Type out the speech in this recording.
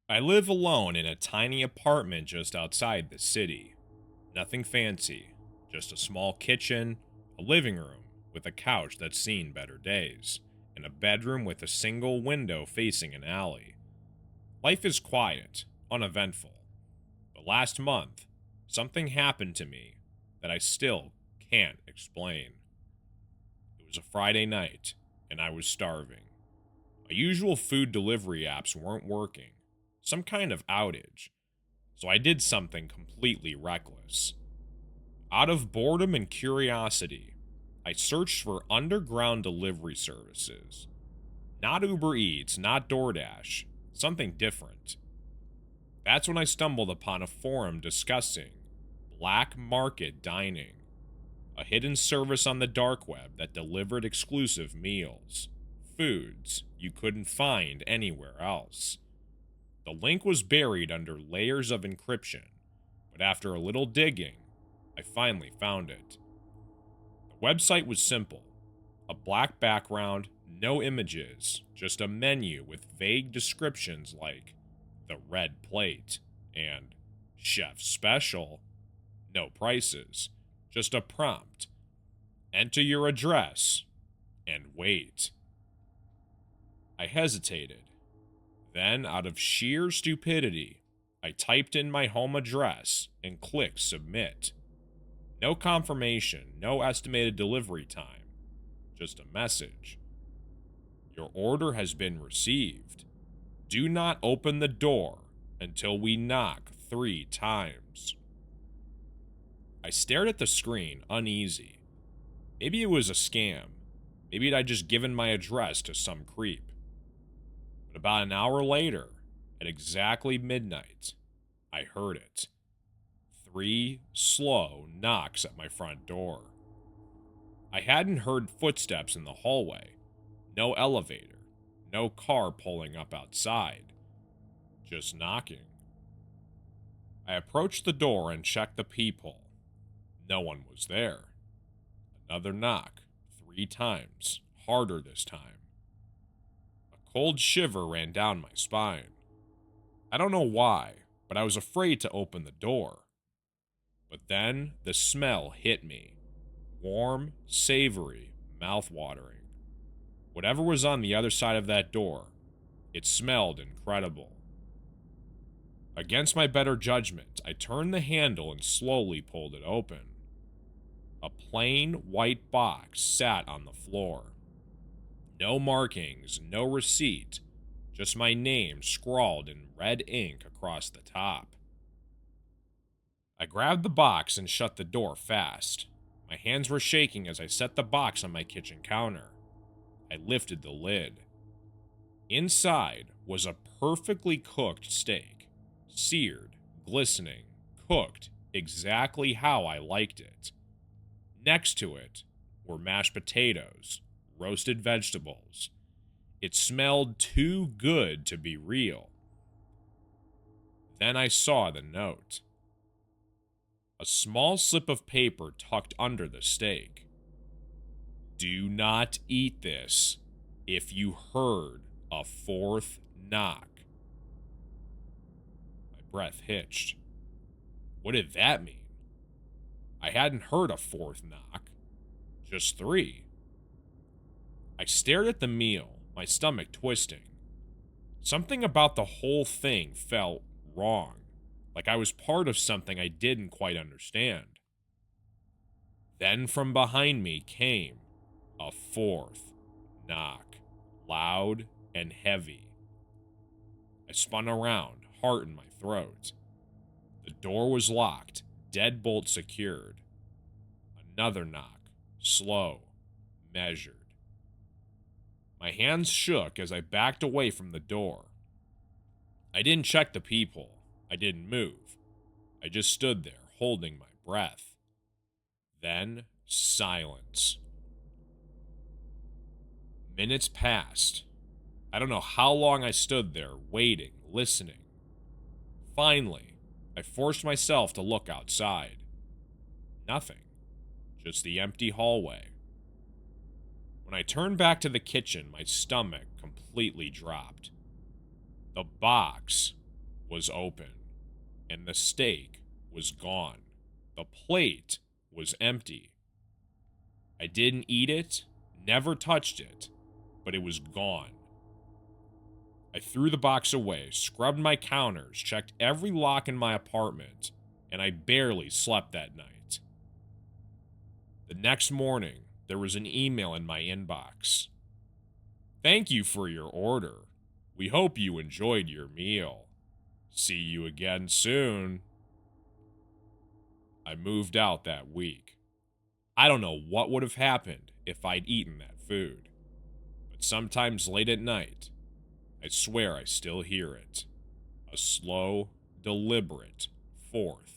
I live alone in a tiny apartment just outside the city. Nothing fancy, just a small kitchen, a living room with a couch that's seen better days, and a bedroom with a single window facing an alley. Life is quiet, uneventful. But last month, something happened to me that I still can't explain. It was a Friday night, and I was starving. My usual food delivery apps weren't working, some kind of outage, so I did something completely reckless. Out of boredom and curiosity, I searched for underground delivery services. Not Uber Eats, not DoorDash, something different. That's when I stumbled upon a forum discussing black market dining, a hidden service on the dark web that delivered exclusive meals, foods you couldn't find anywhere else. The link was buried under layers of encryption, but after a little digging, I finally found it. The website was simple: a black background, no images, just a menu with vague descriptions like the red plate and chef special. No prices, just a prompt: enter your address and wait. I hesitated. Then, out of sheer stupidity, I typed in my home address and clicked submit. No confirmation, no estimated delivery time, just a message. Your order has been received. Do not open the door until we knock 3 times. I stared at the screen, uneasy. Maybe it was a scam. Maybe I'd just given my address to some creep. But about an hour later, at exactly midnight, I heard it. 3 slow knocks at my front door. I hadn't heard footsteps in the hallway. No elevator. No car pulling up outside. Just knocking. I approached the door and checked the peephole. No one was there. Another knock, 3 times, harder this time. A cold shiver ran down my spine. I don't know why, but I was afraid to open the door. But then the smell hit me. Warm, savory, mouth-watering. Whatever was on the other side of that door, it smelled incredible. Against my better judgment, I turned the handle and slowly pulled it open. A plain white box sat on the floor. No markings, no receipt, just my name scrawled in red ink across the top. I grabbed the box and shut the door fast. My hands were shaking as I set the box on my kitchen counter. I lifted the lid. Inside was a perfectly cooked steak, seared, glistening, cooked exactly how I liked it. Next to it were mashed potatoes, roasted vegetables. It smelled too good to be real. Then I saw the note. A small slip of paper tucked under the steak. Do not eat this if you heard a 4th knock. My breath hitched. What did that mean? I hadn't heard a 4th knock, just 3. I stared at the meal, my stomach twisting. Something about the whole thing felt wrong, like I was part of something I didn't quite understand. Then from behind me came a 4th knock, loud and heavy. I spun around, heart in my throat. The door was locked, deadbolt secured. Another knock, slow, measured. My hands shook as I backed away from the door. I didn't check the peephole. I didn't move. I just stood there, holding my breath. Then, silence. Minutes passed. I don't know how long I stood there, waiting, listening. Finally, I forced myself to look outside. Nothing. Just the empty hallway. When I turned back to the kitchen, my stomach completely dropped. The box was open, and the steak was gone. The plate was empty. I didn't eat it, never touched it, but it was gone. I threw the box away, scrubbed my counters, checked every lock in my apartment, and I barely slept that night. The next morning, there was an email in my inbox. Thank you for your order. We hope you enjoyed your meal. See you again soon. I moved out that week. I don't know what would have happened if I'd eaten that food. But sometimes late at night, I swear I still hear it. A slow, deliberate fourth